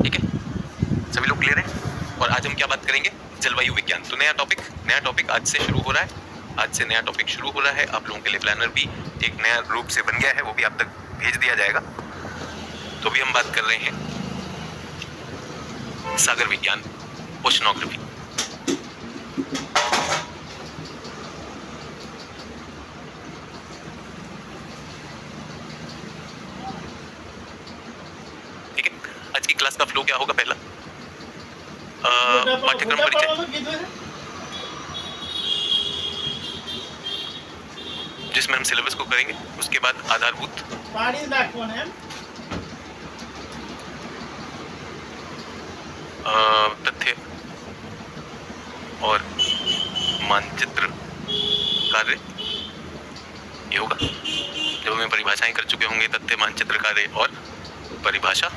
ठीक है, सभी लोग क्लियर हैं? और आज हम क्या बात करेंगे? जलवायु विज्ञान। तो नया टॉपिक आज से शुरू हो रहा है। आज से नया टॉपिक शुरू हो रहा है। आप लोगों के लिए प्लानर भी एक नया रूप से बन गया है, वो भी आप तक भेज दिया जाएगा। तो भी हम बात कर रहे हैं सागर विज्ञान, ओशनोग्राफी। ठीक है, आज की क्लास का फ्लो क्या होगा? पहला पाठ्यक्रम परिचय, जिसमें हम सिलेबस को करेंगे। उसके बाद आधारभूत तथ्य और मानचित्र कार्य, ये होगा जब हमें परिभाषाएं कर चुके होंगे, तथ्य, मानचित्र कार्य और परिभाषा।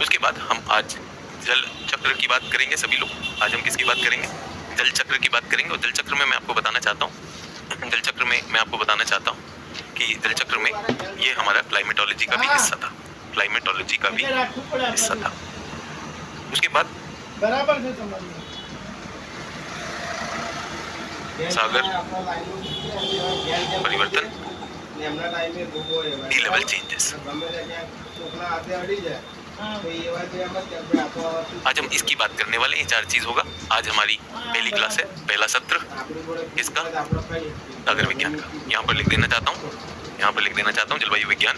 उसके बाद हम आज जल चक्र की बात करेंगे। सभी लोग आज हम किसकी बात करेंगे? जल चक्र की बात करेंगे। और जल चक्र में मैं आपको बताना चाहता हूँ कि जल चक्र में ये हमारा क्लाइमेटोलॉजी का भी हिस्सा था। उसके बाद सागर परिवर्तन, सी लेवल चेंजेस। आज हम इसकी बात करने वाले, ये 4 चीज होगा। आज हमारी पहली क्लास है, पहला सत्र किसका? सागर विज्ञान का। यहाँ पर लिख देना चाहता हूँ जलवायु विज्ञान।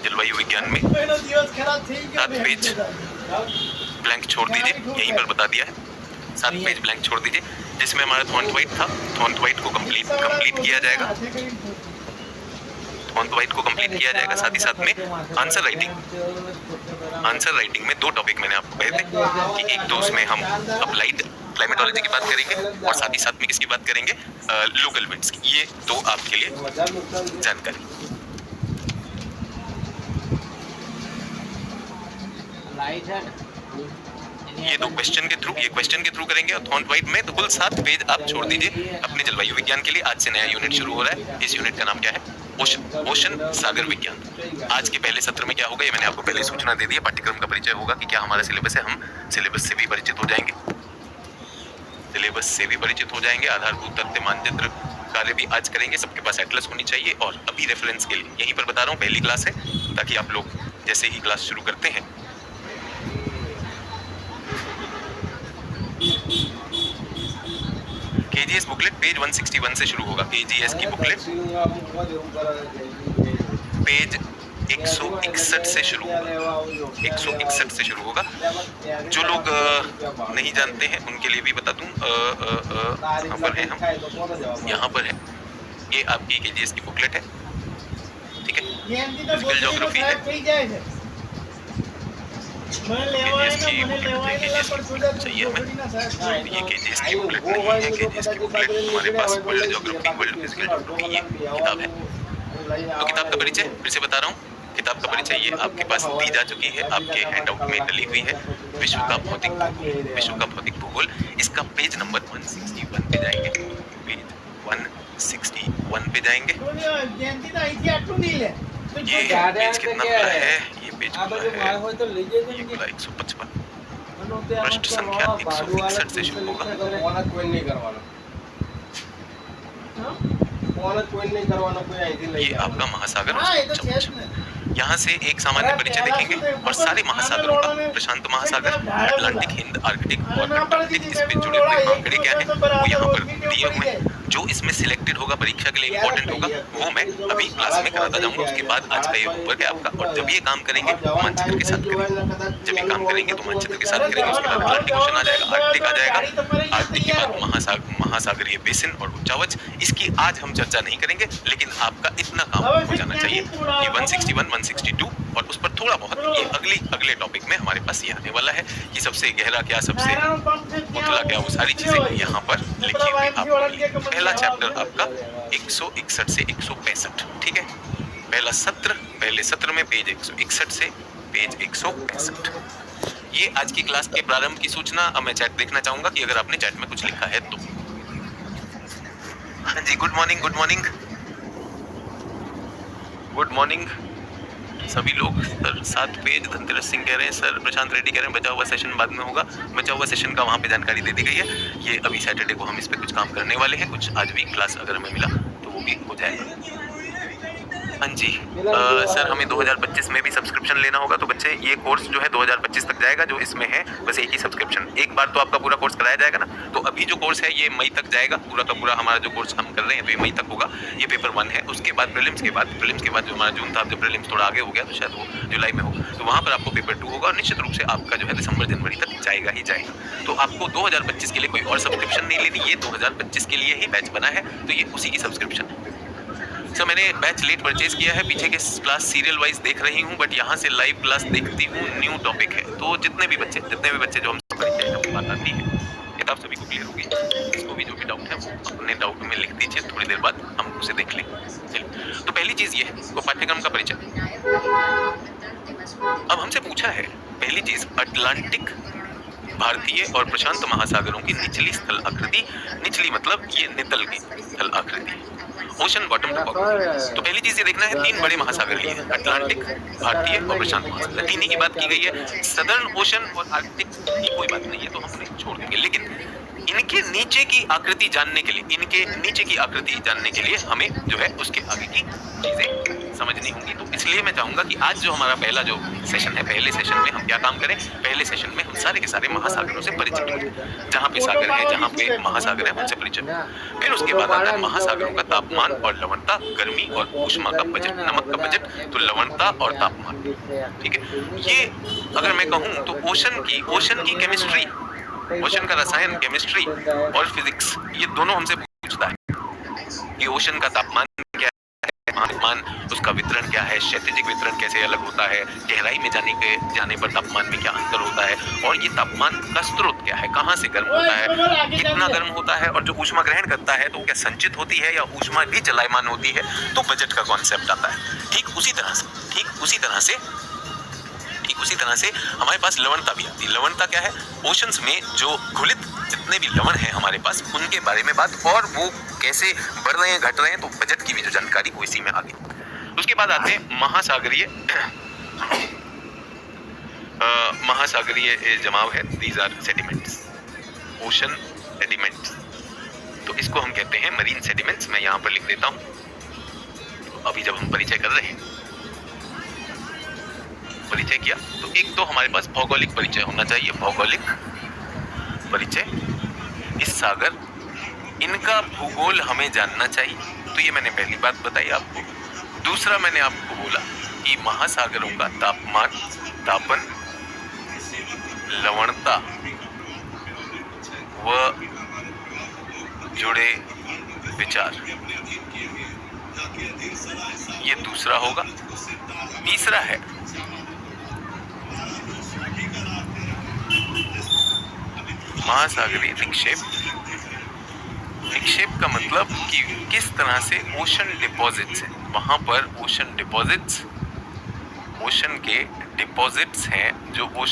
जलवायु विज्ञान में 7 पेज ब्लैंक छोड़ दीजिए, यहीं पर बता दिया है। 7 पेज ब्लैंक छोड़ दीजिए, जिसमें हमारा थॉन्ट वाइट था। थॉन्ट वाइट को कंप्लीट किया जाएगा। साथ ही साथ में आंसर राइटिंग में 2 टॉपिक मैंने आपको कहे थे कि एक तो उसमें हम अप्लाइड क्लाइमेटोलॉजी की बात करेंगे और साथ ही साथ में किसकी बात करेंगे? लोकल इवेंट्स की। ये 2 आपके लिए जानकारी। ये 2 क्वेश्चन के थ्रू करेंगे। और थॉन्ट वाइट में तो कुल 7 पेज आप छोड़ दीजिए अपने जलवायु विज्ञान के लिए। आज से नया यूनिट शुरू हो रहा है। इस यूनिट का नाम क्या है? ओशन सागर विज्ञान। आज के पहले सत्र में क्या होगा, ये मैंने आपको पहले सूचना दे दी है। पाठ्यक्रम का परिचय होगा कि क्या हमारा सिलेबस है। हम सिलेबस से भी परिचित हो जाएंगे। आधारभूत तथ्य, मानचित्र कार्य भी आज करेंगे। सबके पास एटलस होनी चाहिए। और अभी रेफरेंस के लिए यहीं पर बता रहा हूँ, पहली क्लास है, ताकि आप लोग जैसे ही क्लास शुरू करते हैं केजीएस बुकलेट पेज 161 से शुरू होगा। केजीएस की बुकलेट पेज 161 से शुरू होगा। जो लोग नहीं जानते हैं उनके लिए भी बता दूं, यहाँ पर है, हम यहाँ पर है। ये आपकी केजीएस की बुकलेट है, ठीक है। फिजिकल ज्योग्राफी है, चाहिए हमें। ये केजीएस की बुकलेट नहीं है। केजीएस की बुकलेट हमारे पास world geography, world physical geography, ये किताब है। तो किताब का परिचय फिर से बता रहा हूँ। किताब का परिचय ये आपके पास दी जा चुकी है, आपके हैंडआउट में डली हुई है। विश्व का भौतिक भूगोल। इसका पेज नंबर 161 पे जाएंगे। पेज 161 पे जाएंगे। ये पेज कितना खुला है? ये पेज खुला है 155। पृष्ठ संख्या 161 से शुरू होगा। ये आपका महासागर। यहाँ से एक सामान्य परिचय देखेंगे और सारे महासागरों का, प्रशांत महासागर, अटलांटिक, हिंद, आर्कटिक और अंटार्कटिक, इस पे जुड़े हुए आंकड़े क्या हैं वो यहाँ पर दिए हुए हैं। जो इसमें सिलेक्टेड होगा, परीक्षा के लिए इंपॉर्टेंट होगा, वो मैं अभी क्लास में कराता जाऊंगा। उसके बाद आज का ये होमवर्क है आपका। और जब ये काम करेंगे तो मानचित्र के साथ करेंगे। उसके बाद अटलांटिक ओशन आ जाएगा, आर्कटिक आ जाएगा। आर्कटिक के बाद महासागरीय बेसिन और उच्चावच। इसकी आज हम चर्चा नहीं करेंगे, लेकिन आपका इतना काम हो जाना चाहिए कि 161, 162 और उस पर थोड़ा बहुत ये अगले टॉपिक में हमारे पास ये आने वाला है कि सबसे गहरा क्या, सबसे उथला क्या, वो सारी चीजें यहाँ पर लिखी हुई आपको। पहला चैप्टर आपका 161 से 165, ठीक है। पहले सत्र में पेज 161 से पेज 165। ये आज की क्लास के प्रारंभ की सूचना। अब मैं चैट देखना चाहूंगा कि अगर आपने चैट में कुछ लिखा है तो। हाँ जी, good morning, good morning, good morning सभी लोग। सर 7 पेज धनतेरस सिंह कह रहे हैं, सर प्रशांत रेड्डी कह रहे हैं बचा हुआ सेशन बाद में होगा। बचा हुआ सेशन का वहाँ पे जानकारी दे दी गई है। ये अभी सैटरडे को हम इस पे कुछ काम करने वाले हैं, कुछ आज भी क्लास अगर हमें मिला तो वो भी हो जाएगा। हाँ जी सर, हमें 2025 में भी सब्सक्रिप्शन लेना होगा, तो बच्चे ये कोर्स जो है 2025 तक जाएगा। जो इसमें है बस एक ही सब्सक्रिप्शन, एक बार तो आपका पूरा कोर्स कराया जाएगा ना। तो अभी जो कोर्स है ये मई तक जाएगा, पूरा का पूरा हमारा जो कोर्स हम कर रहे हैं तो ये मई तक होगा। ये पेपर 1 है, उसके बाद प्रीलिम्स के बाद जो हमारा जून था, जब प्रीलिम्स थोड़ा आगे हो गया तो शायद वो जुलाई में हो, तो वहाँ पर आपको पेपर 2 होगा और निश्चित रूप से आपका जो है दिसंबर जनवरी तक जाएगा ही जाएगा। तो आपको 2025 के लिए कोई और सब्सक्रिप्शन नहीं लेनी, ये 2025 के लिए ही बैच बना है, तो ये उसी की सब्सक्रिप्शन है। सर मैंने बैच लेट परचेज किया है, पीछे के क्लास सीरियल वाइज देख रही हूँ, बट यहाँ से लाइव क्लास देखती हूँ, न्यू टॉपिक है, तो जितने भी बच्चे जो हमसे परिचय है बात आती है, किताब सभी को क्लियर होगी। इसको भी जो भी डाउट है वो अपने डाउट में लिख दीजिए, थोड़ी देर बाद हम उसे देख लेंगे। चलिए, तो पहली चीज ये है तो पाठ्यक्रम का परिचय। अब हमसे पूछा है पहली चीज, अटलांटिक, भारतीय और प्रशांत महासागरों की निचली स्थल आकृति। निचली मतलब ये नितल की स्थल आकृति, ओशन बॉटम टॉपोग्राफी। तो पहली चीज ये देखना है, 3 बड़े महासागर लिए, अटलांटिक, भारतीय और प्रशांत महासागर, तीन ही की बात की गई है। सदर्न ओशन और आर्कटिक की कोई बात नहीं है, तो हम उन्हें छोड़ देंगे। लेकिन इनके नीचे की आकृति जानने के लिए, हमें जो है उसके आगे की चीजें समझनी होंगी। तो इसलिए मैं चाहूंगा कि आज जो हमारा पहला जो सेशन है, पहले सेशन में हम क्या काम करें, पहले सेशन में हम सारे के सारे महासागरों से परिचित हों, जहाँ पे सागर है, जहाँ पे महासागर है, उनसे परिचित। फिर उसके बाद आता है महासागरों का तापमान और लवणता, गर्मी और ऊष्मा का बजट, नमक का बजट, तो लवणता और तापमान, ठीक है। ये अगर मैं कहूँ तो ओशन की केमिस्ट्री, ओशन का रसायन, केमिस्ट्री और फिजिक्स, ये दोनों हमसे पूछता है कि ओशन का तापमान क्या है, तापमान उसका वितरण क्या है, क्षैतिज वितरण कैसे अलग होता है, गहराई में जाने पर तापमान में क्या अंतर होता है, और ये तापमान का स्रोत क्या है, कहाँ से गर्म होता है, कितना गर्म होता है, और जो ऊष्मा ग्रहण करता है तो क्या संचित होती है या ऊष्मा भी चलायमान होती है, तो बजट का कॉन्सेप्ट आता है। ठीक उसी तरह से हमारे पास लवणता भी आती है। लवणता क्या है, ओशंस में जो घुलित जितने भी लवण हैं हमारे पास, उनके बारे में बात, और वो कैसे बढ़ रहे हैं, घट रहे हैं, तो बजट की भी जो जानकारी वो इसी में आ गई। उसके बाद आते हैं महासागरीय जमाव है, these are sediments, ocean sediments, तो इसको हम कहते हैं मरीन सेडिमेंट्स। मैं यहाँ पर लिख देता हूँ। अभी जब हम परिचय कर रहे हैं, परिचय किया, तो एक तो हमारे पास भौगोलिक परिचय होना चाहिए, भौगोलिक परिचय, इस सागर, इनका भूगोल हमें जानना चाहिए, तो ये मैंने पहली बात बताई आपको। दूसरा मैंने आपको बोला कि महासागरों का तापमान, तापन, लवणता व जुड़े विचार, ये दूसरा होगा। तीसरा है महासागरीय निक्षेप। निक्षेप का मतलब कि किस तरह से ओशन डिपॉजिट्स हैं, वहां पर ओशन के डिपॉजिट्स हैं, जो ओशन